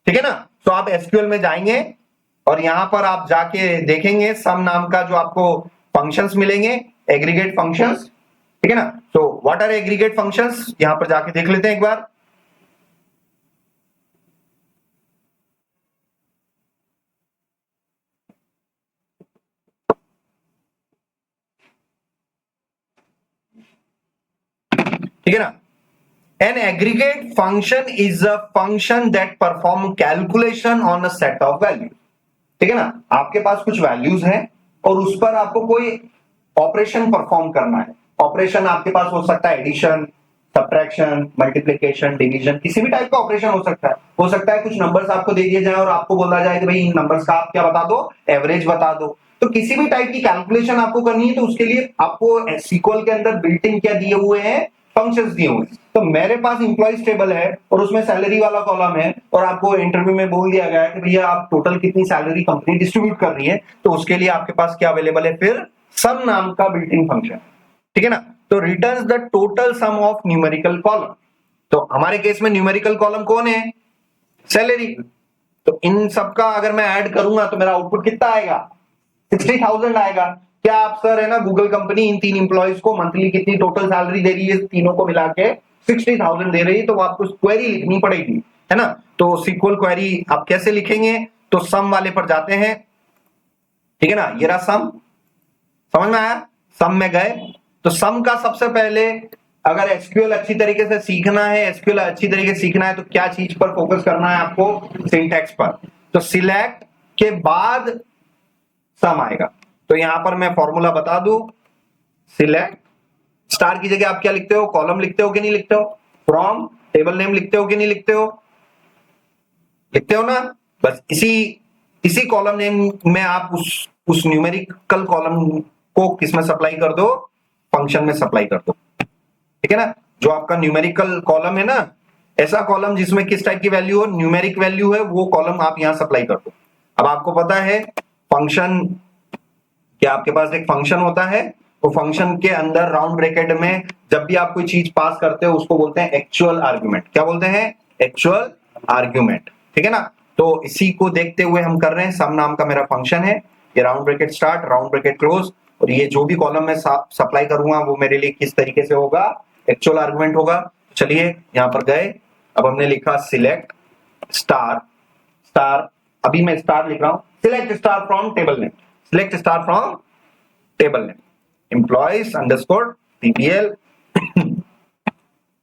ठीक है ना। तो आप एसक्यूएल में जाएंगे और यहां पर आप जाके देखेंगे सम नाम का जो आपको फंक्शंस मिलेंगे, एग्रीगेट फंक्शंस, ठीक है ना। तो व्हाट आर एग्रीगेट फंक्शंस, यहां पर जाके देख लेते हैं एक बार। ठीक है ना। An aggregate function is a function that perform calculation on a set of values. ठीक है ना, आपके पास कुछ वैल्यूज हैं और उस पर आपको कोई ऑपरेशन परफॉर्म करना है। ऑपरेशन आपके पास हो सकता है एडिशन, सब्ट्रैक्शन, मल्टीप्लिकेशन, डिवीजन, किसी भी टाइप का ऑपरेशन हो सकता है। हो सकता है कुछ नंबर्स आपको दे दिए जाए और आपको बोला जाए कि भाई इन नंबर्स का आप क्या बता दो, एवरेज बता दो। तो किसी भी टाइप की कैलकुलेशन आपको करनी है तो उसके लिए आपको सीक्वल के अंदर बिल्ट इन क्या दिए हुए हैं, फंक्शंस दिए हुए हैं। तो मेरे पास इंप्लॉइज टेबल है और उसमें सैलरी वाला कॉलम है और आपको इंटरव्यू में बोल दिया गया है कि भैया आप टोटल कितनी सैलरी कंपनी डिस्ट्रीब्यूट कर रही है, तो उसके लिए आपके पास क्या अवेलेबल है, फिर सम नाम का बिल्ट इन फंक्शन। ठीक है ना, तो returns the total sum of numerical column. तो हमारे केस में न्यूमेरिकल कॉलम कौन है, सैलरी। तो इन सबका अगर मैं ऐड करूंगा तो मेरा आउटपुट कितना आएगा, 60,000 आएगा। क्या आप सर है ना गूगल कंपनी इन 3 इंप्लॉइज को मंथली कितनी टोटल सैलरी दे रही है, तीनों को मिला के 60,000 दे रही है, तो आपको क्वेरी लिखनी पड़ेगी, है ना। तो सीक्वल क्वेरी आप कैसे लिखेंगे, तो सम वाले पर जाते हैं। ठीक है ना, ये रहा सम, समझ में आया। सम में गए तो सम का सबसे पहले अगर एसक्यूएल अच्छी तरीके से सीखना है, एसक्यूएल अच्छी तरीके से सीखना है तो क्या चीज पर फोकस करना है आपको, सिंटैक्स पर। तो सिलेक्ट के बाद सम आएगा। तो यहां पर मैं फॉर्मूला बता दूं, सिलेक्ट, स्टार की जगह आप क्या लिखते हो, कॉलम लिखते हो कि नहीं लिखते हो, फ्रॉम टेबल नेम लिखते हो कि नहीं लिखते हो, लिखते हो ना। बस इसी कॉलम नेम में आप उस न्यूमेरिकल कॉलम को किसमें सप्लाई कर दो, फंक्शन में सप्लाई कर दो। ठीक है ना, जो आपका न्यूमेरिकल कॉलम है ना, ऐसा कॉलम जिसमें किस टाइप की वैल्यू हो, न्यूमेरिक वैल्यू है, वो कॉलम आप यहां सप्लाई कर दो। अब आपको पता है फंक्शन, क्या आपके पास एक फंक्शन होता है, वो फंक्शन के अंदर राउंड ब्रैकेट में जब भी आप कोई चीज पास करते हो उसको बोलते हैं एक्चुअल आर्ग्यूमेंट। क्या बोलते हैं, एक्चुअल आर्ग्यूमेंट। ठीक है ना, तो इसी को देखते हुए हम कर रहे हैं। सम नाम का मेरा फंक्शन है, ये round bracket start, round bracket close, और ये जो भी कॉलम में सप्लाई करूंगा वो मेरे लिए किस तरीके से होगा, एक्चुअल आर्गुमेंट होगा। चलिए यहां पर गए, अब हमने लिखा सिलेक्ट स्टार, स्टार अभी मैं स्टार लिख रहा हूं, select star from table name, select star from table name, employees underscore PPL.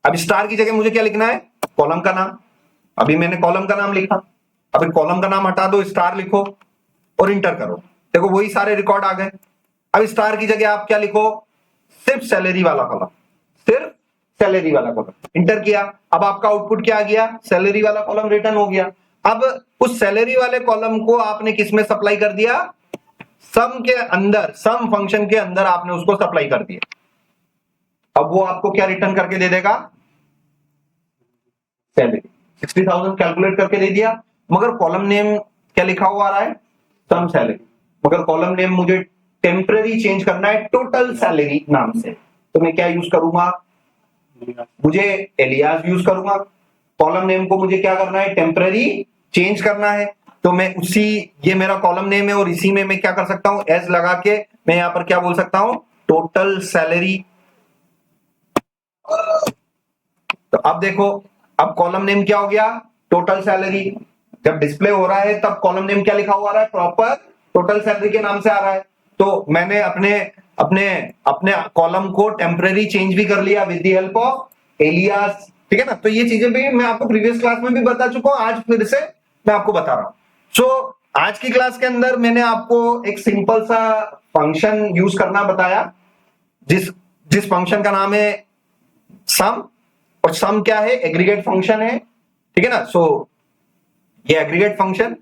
अब स्टार की जगह मुझे क्या लिखना है, कॉलम का नाम। अभी मैंने कॉलम का नाम लिखा, अभी कॉलम का नाम हटा दो, स्टार लिखो और इंटर करो, देखो वही सारे रिकॉर्ड आ गए। अब स्टार की जगह आप क्या लिखो, सिर्फ सैलरी वाला कॉलम, सिर्फ सैलरी वाला कॉलम, इंटर किया। अब आपका आउटपुट क्या आ गया, सैलरी वाला कॉलम रिटर्न हो गया। अब उस सैलरी वाले कॉलम को आपने किसमें सप्लाई कर दिया, सम के अंदर, सम फंक्शन के अंदर आपने उसको सप्लाई कर दिया। अब वो आपको क्या रिटर्न करके दे देगा, सैलरी। 60,000 कैलकुलेट करके दे दिया, मगर कॉलम नेम क्या लिखा हुआ आ रहा है, सम सैलरी, मगर कॉलम नेम मुझे टेम्पररी चेंज करना है टोटल सैलरी नाम से। तो मैं क्या यूज करूंगा, मुझे एलियास यूज करूंगा। कॉलम नेम को मुझे क्या करना है, टेम्पररी चेंज करना है, तो मैं उसी, ये मेरा कॉलम नेम है और इसी में मैं क्या कर सकता हूं, एस लगा के मैं यहां पर क्या बोल सकता हूं, टोटल सैलरी। तो अब देखो, अब कॉलम नेम क्या हो गया, टोटल सैलरी। जब डिस्प्ले हो रहा है तब कॉलम नेम क्या लिखा हुआ आ रहा है, प्रॉपर टोटल सैलरी के नाम से आ रहा है। तो मैंने अपने अपने अपने कॉलम को टेम्पररी चेंज भी कर लिया with the help of alias. ठीक है ना, तो ये चीजें भी मैं आपको प्रीवियस क्लास में भी बता चुका हूं, आज फिर से मैं आपको बता रहा हूं। सो आज की क्लास के अंदर मैंने आपको एक सिंपल सा फंक्शन यूज करना बताया, जिस फंक्शन का नाम है सम, और सम क्या है, एग्रीगेट फंक्शन है। ठीक है ना, सो ये एग्रीगेट फंक्शन।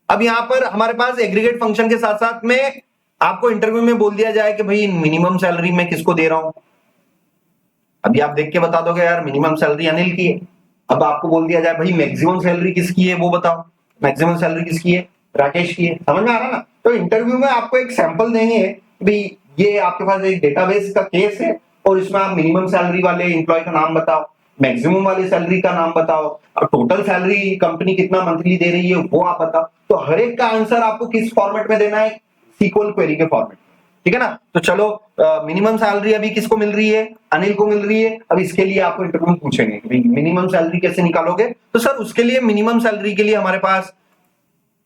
अब यहां पर हमारे पास एग्रीगेट फंक्शन के साथ साथ में आपको इंटरव्यू में बोल दिया जाए कि भाई मिनिमम सैलरी मैं किसको दे रहा हूं। अभी आप देख के बता दोगे यार मिनिमम सैलरी अनिल की है। अब आपको बोल दिया जाए भाई मैक्सिमम सैलरी किसकी है वो बताओ, मैक्सिमम सैलरी किसकी है, राकेश की है। समझ में आ रहा ना। तो इंटरव्यू में आपको एक सैंपल देंगे, भाई ये आपके पास एक डेटाबेस का केस है और इसमें आप मिनिमम सैलरी वाले एम्प्लॉय का नाम बताओ, मैक्सिमम वाली सैलरी का नाम बताओ, और टोटल सैलरी कंपनी कितना मंथली दे रही है वो आप बताओ। तो हर एक का आंसर आपको किस फॉर्मेट में देना है, सीक्वल क्वेरी के फॉर्मेट। ठीक है ना, तो चलो मिनिमम सैलरी अभी किसको मिल रही है, अनिल को मिल रही है। अब इसके लिए आपको इंटरव्यू में पूछेंगे कि मिनिमम सैलरी कैसे निकालोगे, तो सर उसके लिए मिनिमम सैलरी के लिए हमारे पास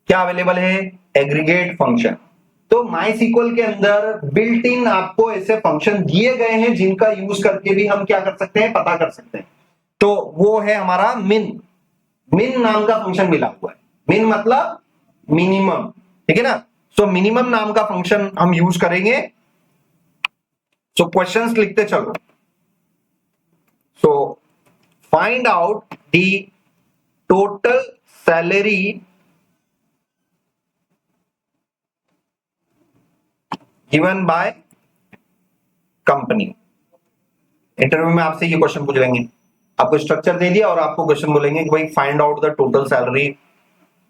क्या अवेलेबल है, एग्रीगेट फंक्शन। तो माई सीक्वल के अंदर बिल्ट इन आपको ऐसे फंक्शन दिए गए हैं जिनका यूज करके भी हम क्या कर सकते हैं, पता कर सकते हैं। तो वो है हमारा मिन। मिन नाम का फंक्शन मिला हुआ है। मिन मतलब मिनिमम, ठीक है ना। सो मिनिमम नाम का फंक्शन हम यूज करेंगे। सो क्वेश्चंस लिखते चलो। So find out the total salary given by company. Interview में आपसे ये क्वेश्चन पूछ लेंगे, आपको स्ट्रक्चर दे दिया और आपको क्वेश्चन बोलेंगे कि भाई find out the total salary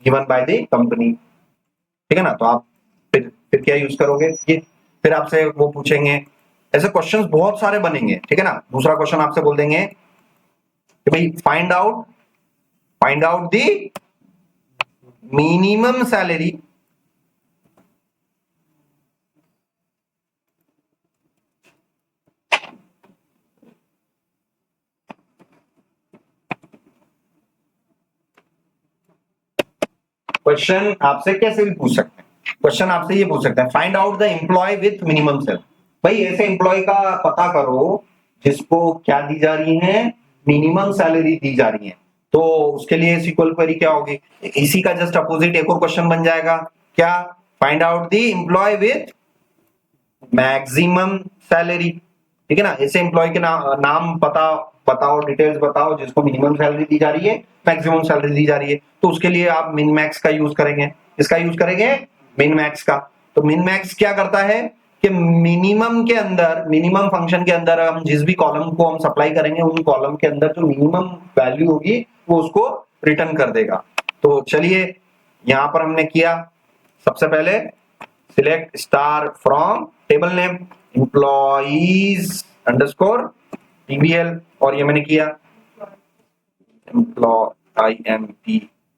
given by the company, ठीक है ना। तो आप फिर क्या यूज करोगे, ये फिर आपसे वो पूछेंगे। ऐसे क्वेश्चंस बहुत सारे बनेंगे, ठीक है ना। दूसरा क्वेश्चन आपसे बोल देंगे कि भाई find out the minimum salary question आपसे कैसे भी पूछ सकते हैं। क्वेश्चन आपसे ये पूछ सकते हैं, find out the employ with minimum salary. भाई ऐसे एम्प्लॉय का पता करो जिसको क्या दी जा रही है, मिनिमम सैलरी दी जा रही है। तो उसके लिए सीक्वल क्वेरी क्या होगी, इसी का जस्ट अपोजिट एक और क्वेश्चन बन जाएगा, क्या, find out the employ with maximum salary, ठीक है ना। ऐसे एम्प्लॉय के नाम पता बताओ, डिटेल्स बताओ जिसको मिनिमम सैलरी दी जा रही है, मैक्सिमम सैलरी दी जा रही है। तो उसके लिए आप मिन मैक्स का यूज करेंगे। इसका यूज करेंगे मिन मैक्स का। तो मिन मैक्स क्या करता है कि मिनिमम के अंदर, मिनिमम फंक्शन के अंदर हम जिस भी कॉलम को हम सप्लाई करेंगे, उन कॉलम के अंदर जो मिनिमम वैल्यू होगी वो उसको रिटर्न कर देगा। तो चलिए यहां पर हमने किया, सबसे पहले select star from table name employees underscore TBL, और ये मैंने किया एम्प्लॉय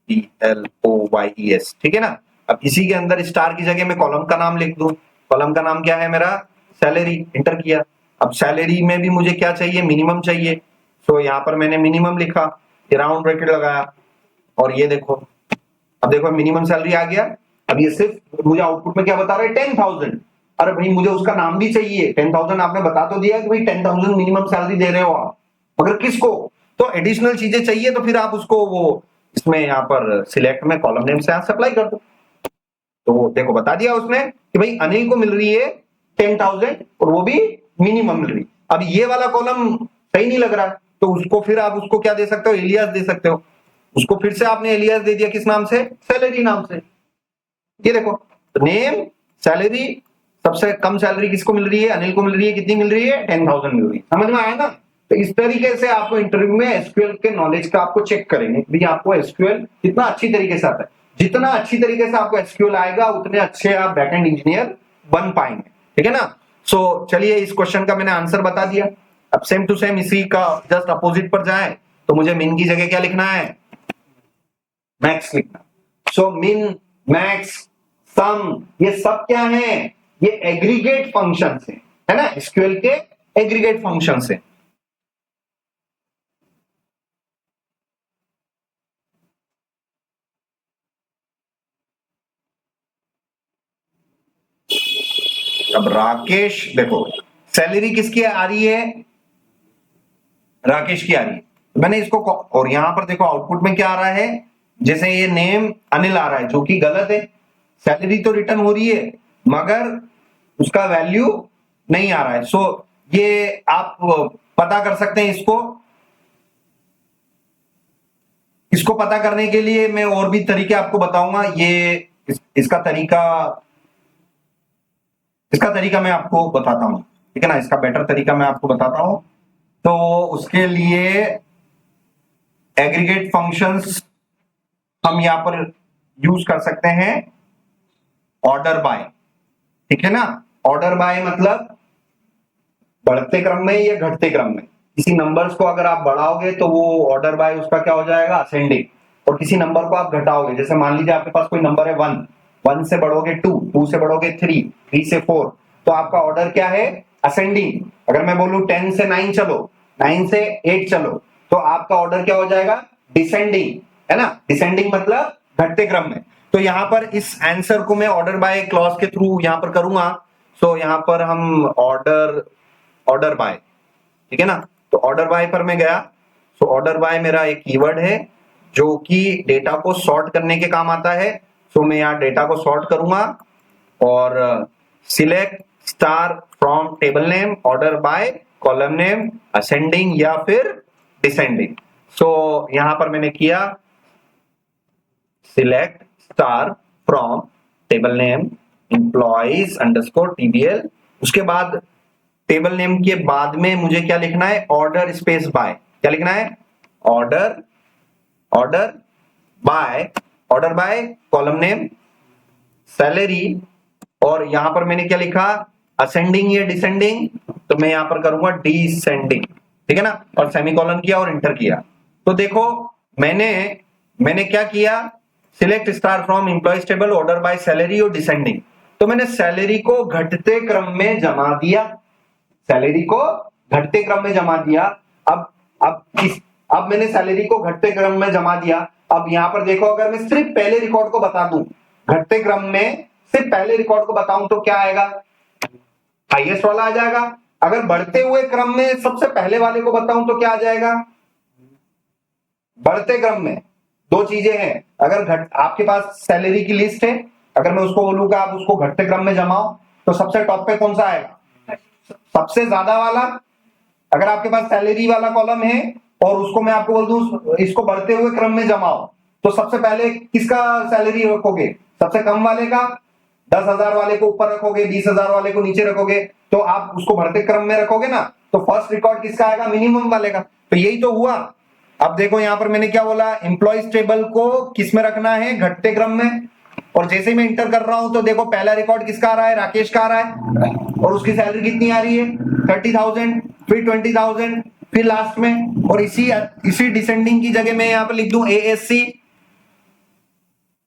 IMPLOYES, ठीक है ना। अब इसी के अंदर स्टार की जगह मैं कॉलम का नाम लिख दूं। कॉलम का नाम क्या है मेरा, सैलरी, इंटर किया। अब सैलरी में भी मुझे क्या चाहिए, मिनिमम चाहिए। सो यहां पर मैंने मिनिमम लिखा, राउंड ब्रैकेट लगाया, और ये देखो, अब देखो मिनिमम सैलरी आ गया। अब ये सिर्फ मुझे आउटपुट में क्या बता रहा है, 10,000। अरे भाई मुझे उसका नाम भी चाहिए। 10,000 आपने बता तो दिया कि भाई 10,000 मिनिमम सैलरी दे रहे हो आप, मगर किसको, तो एडिशनल चीजें चाहिए, तो फिर आप उसको वो इसमें यहाँ पर सिलेक्ट में कॉलम नेम से सप्लाई कर दो। तो देखो बता दिया उसने कि भाई अनिल को मिल रही है 10,000 और वो भी मिनिमम मिल रही। अब ये वाला कॉलम सही नहीं लग रहा है, तो उसको फिर आप उसको क्या दे सकते हो, एलियास दे सकते हो। उसको फिर से आपने एलियास दे दिया, किस नाम से, सैलरी नाम से। ये देखो नेम सैलरी, सबसे कम सैलरी किसको मिल रही है, अनिल को मिल रही है। कितनी मिल रही है, 10,000 मिल रही है। समझ में आया ना। तो इस तरीके से आपको इंटरव्यू में एसक्यूएल के नॉलेज का आपको चेक करेंगे भी आपको एसक्यूएल कितना अच्छी तरीके से आता है। जितना अच्छी तरीके से आपको एसक्यूएल आएगा उतने अच्छे आप बैकएंड इंजीनियर बन पाएंगे, ठीक है ना। सो चलिए इस क्वेश्चन का मैंने आंसर बता दिया। अब सेम टू सेम इसी का जस्ट अपोजिट पर जाए तो मुझे मिन की जगह क्या लिखना है, मैक्स लिखना। सो मिन, मैक्स, सम, ये सब क्या है, ये एग्रीगेट फंक्शन है ना, एसक्यूएल के एग्रीगेट फंक्शन है। अब राकेश, देखो सैलरी किसकी आ रही है, राकेश की आ रही है। मैंने इसको, और यहां पर देखो आउटपुट में क्या आ रहा है, जैसे ये नेम अनिल आ रहा है जो कि गलत है। सैलरी तो रिटर्न हो रही है मगर उसका वैल्यू नहीं आ रहा है। सो ये आप पता कर सकते हैं इसको। इसको पता करने के लिए मैं और भी तरीके आपको बताऊंगा। ये इसका तरीका मैं आपको बताता हूं, ठीक है ना। इसका बेटर तरीका मैं आपको बताता हूं। तो उसके लिए एग्रीगेट फंक्शंस हम यहां पर यूज कर सकते हैं, ऑर्डर बाय, ठीक है ना। ऑर्डर बाय मतलब बढ़ते क्रम में या घटते क्रम में किसी नंबर्स को अगर आप बढ़ाओगे तो वो ऑर्डर बाय उसका क्या हो जाएगा, असेंडिंग। और किसी नंबर को आप घटाओगे, जैसे मान लीजिए आपके पास कोई नंबर है 1, 1 से बढ़ोगे 2, 2 से बढ़ोगे 3, 3 से 4, तो आपका ऑर्डर क्या है, असेंडिंग। अगर मैं बोलूं 10 से 9 चलो, 9 से 8 चलो, तो आपका ऑर्डर क्या हो जाएगा, डिसेंडिंग, है ना। डिसेंडिंग मतलब घटते क्रम में। तो यहां पर इस आंसर को मैं ऑर्डर बाय क्लॉज के थ्रू यहां पर करूंगा। सो यहां पर हम ऑर्डर बाय, ठीक है ना। तो ऑर्डर बाय पर मैं गया। तो ऑर्डर बाय मेरा एक कीवर्ड है जो कि डेटा को सॉर्ट करने के काम आता है। तो मैं यहाँ डेटा को सॉर्ट करूंगा और select star from table name, order by, column name, ascending या फिर डिसेंडिंग। सो यहां पर मैंने किया select star from table name employees underscore TBL. उसके बाद टेबल नेम के बाद में मुझे क्या लिखना है, ऑर्डर स्पेस बाय। क्या लिखना है, order by column name salary, और यहां पर मैंने क्या लिखा, असेंडिंग या डिसेंडिंग, तो मैं यहां पर करूंगा डिसेंडिंग, ठीक है ना, और सेमीकोलन किया और इंटर किया। तो देखो मैंने क्या किया, select star from employees table, order by salary और डिसेंडिंग। तो मैंने सैलरी को घटते क्रम में जमा दिया, सैलरी को घटते क्रम में जमा दिया। अब मैंने सैलरी को घटते क्रम में जमा दिया। अब यहां पर देखो, अगर मैं सिर्फ पहले रिकॉर्ड को बता दूं, घटते क्रम में सिर्फ पहले रिकॉर्ड को बताऊं तो क्या आएगा, हाईएस्ट वाला आ जाएगा। अगर बढ़ते हुए क्रम में सबसे पहले वाले को बताऊं तो क्या आ जाएगा, बढ़ते क्रम में दो चीजें हैं। अगर आपके पास सैलरी की लिस्ट है, अगर मैं उसको बोलूंगा आप उसको घटते क्रम में जमाओ, तो सबसे टॉप पे कौन सा आएगा, सबसे ज्यादा वाला। अगर आपके पास सैलरी वाला कॉलम है और उसको मैं आपको बोल दूं इसको बढ़ते हुए क्रम में जमाओ, तो सबसे पहले किसका सैलरी रखोगे, सबसे कम वाले का। 10,000 वाले को ऊपर रखोगे, 20,000 वाले को नीचे रखोगे, तो आप उसको बढ़ते क्रम में रखोगे ना, तो फर्स्ट रिकॉर्ड किसका आएगा, मिनिमम वाले का। तो यही तो हुआ। अब देखो यहां पर मैंने क्या बोला, एम्प्लॉइज टेबल को किस में रखना है, घटते क्रम में। और जैसे मैं इंटर कर रहा हूं तो देखो पहला रिकॉर्ड किसका आ रहा है, राकेश का आ रहा है, और उसकी सैलरी कितनी आ रही है, 30,000, फिर 20,000, फिर लास्ट में। और इसी डिसेंडिंग की जगह मैं यहां पर लिख दूं ASC,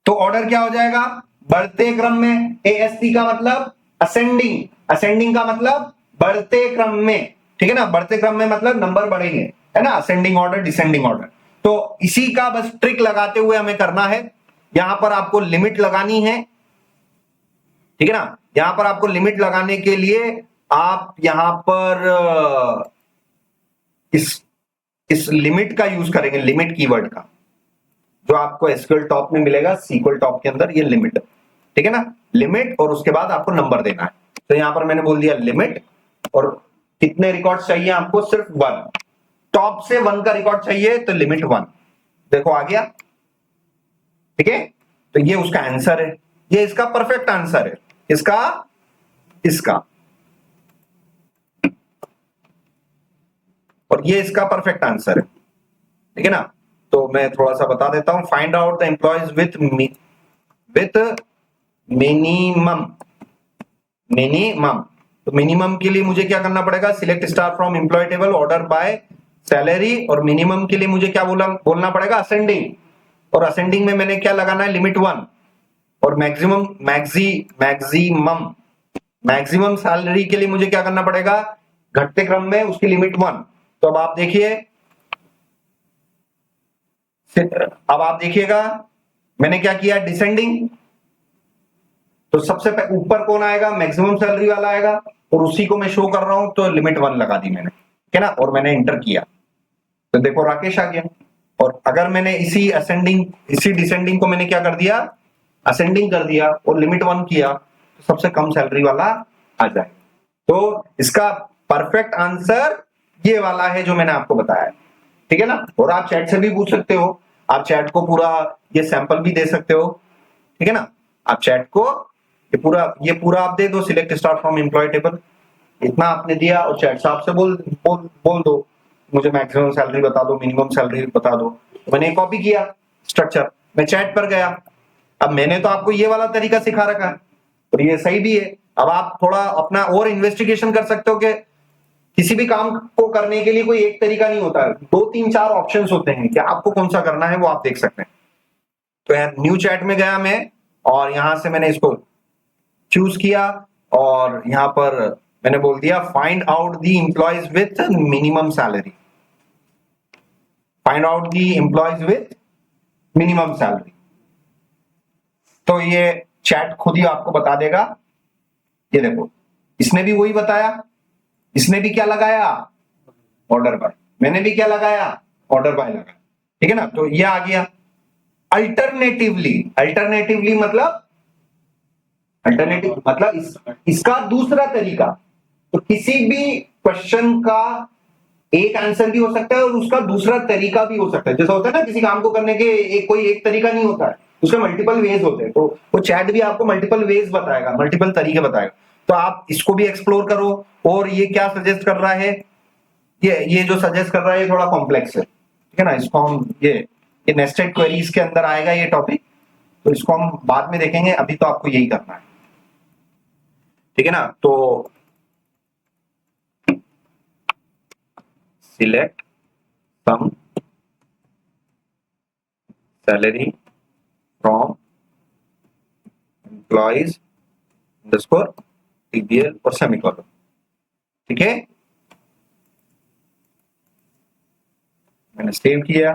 तो ऑर्डर क्या हो जाएगा, बढ़ते क्रम में। ASC का मतलब असेंडिंग का मतलब बढ़ते क्रम में, ठीक है ना, बढ़ते क्रम में मतलब नंबर बढ़ेंगे, है ना, असेंडिंग ऑर्डर डिसेंडिंग ऑर्डर। तो इसी का बस ट्रिक लगाते हुए हमें करना है। यहां पर आपको लिमिट लगानी है, ठीक है ना, यहां पर आपको लिमिट लगाने के लिए आप यहां पर इस लिमिट का यूज करेंगे, लिमिट कीवर्ड का, जो आपको एसक्यूएल टॉप में मिलेगा, सीक्वल टॉप के अंदर ये लिमिट, ठीक है ना, लिमिट, और उसके बाद आपको नंबर देना है। तो यहां पर मैंने बोल दिया लिमिट, और कितने रिकॉर्ड चाहिए आपको, सिर्फ 1, टॉप से 1 का रिकॉर्ड चाहिए तो लिमिट 1। देखो आ गया, ठीक है। तो ये उसका आंसर है, ये इसका परफेक्ट आंसर है, इसका और ये इसका परफेक्ट आंसर है, ठीक है ना। तो मैं थोड़ा सा बता देता हूं, find out the employees with minimum. तो मिनिमम के लिए मुझे क्या करना पड़ेगा, select star from employ table, order by salary, और मिनिमम के लिए मुझे क्या बोलना पड़ेगा, असेंडिंग। और असेंडिंग में मैंने क्या लगाना है, लिमिट 1, और मैक्सिमम सैलरी के लिए मुझे क्या करना पड़ेगा, घटते क्रम में उसकी लिमिट 1। तो अब आप देखिएगा मैंने क्या किया, डिसेंडिंग, तो सबसे ऊपर कौन आएगा, मैक्सिमम सैलरी वाला आएगा, और उसी को मैं शो कर रहा हूं, तो लिमिट 1 लगा दी मैंने, ठीक है ना, और मैंने इंटर किया, तो देखो राकेश आ गया। और अगर मैंने इसी डिसेंडिंग को मैंने क्या कर दिया, असेंडिंग कर दिया, और लिमिट 1 किया, तो सबसे कम सैलरी वाला आ जाए। तो इसका परफेक्ट आंसर ये वाला है जो मैंने आपको बताया, ठीक है ना। और आप चैट से भी पूछ सकते हो, आप चैट को पूरा ये सैंपल भी दे सकते हो, ठीक है ना। आप चैट को ये पूरा आप दे दो, select star from employ table, इतना आपने दिया, और चैट से आपसे बोल दो मुझे मैक्सिमम सैलरी बता दो, मिनिमम सैलरी बता दो। तो मैंने कॉपी किया स्ट्रक्चर, मैं चैट पर गया। अब मैंने तो आपको ये वाला तरीका सिखा रखा है, और ये सही भी है। अब आप थोड़ा अपना और इन्वेस्टिगेशन कर सकते हो कि किसी भी काम को करने के लिए कोई एक तरीका नहीं होता है, 2, 3, 4 ऑप्शंस होते हैं कि आपको कौन सा करना है, वो आप देख सकते हैं। तो यार न्यू चैट में गया मैं, और यहां से मैंने इसको चूज किया, और यहां पर मैंने बोल दिया find out the employees with minimum salary, find out the employees with minimum salary. तो ये चैट खुद ही आपको बता देगा। ये देखो इसने भी वही बताया, इसने भी क्या लगाया, ऑर्डर बाय, मैंने भी क्या लगाया, ऑर्डर बाय लगा, ठीक है ना। तो ये आ गया। अल्टरनेटिवली मतलब इसका दूसरा तरीका। तो किसी भी क्वेश्चन का एक आंसर भी हो सकता है और उसका दूसरा तरीका भी हो सकता है। जैसा होता है ना किसी काम को करने के कोई एक तरीका नहीं होता है, उसके मल्टीपल वेज होते हैं। तो वो चैट भी आपको मल्टीपल वेज बताएगा, मल्टीपल तरीके बताएगा। तो आप इसको भी एक्सप्लोर करो। और ये क्या सजेस्ट कर रहा है, ये जो सजेस्ट कर रहा है ये थोड़ा कॉम्प्लेक्स है, ठीक है ना। इसको हम ये नेस्टेड क्वेरीज के अंदर आएगा ये टॉपिक, तो इसको हम बाद में देखेंगे। अभी तो आपको यही करना है, ठीक है ना। तो select sum salary from employees underscore TBL और सेमीकोलन, ठीक है। मैंने सेव किया।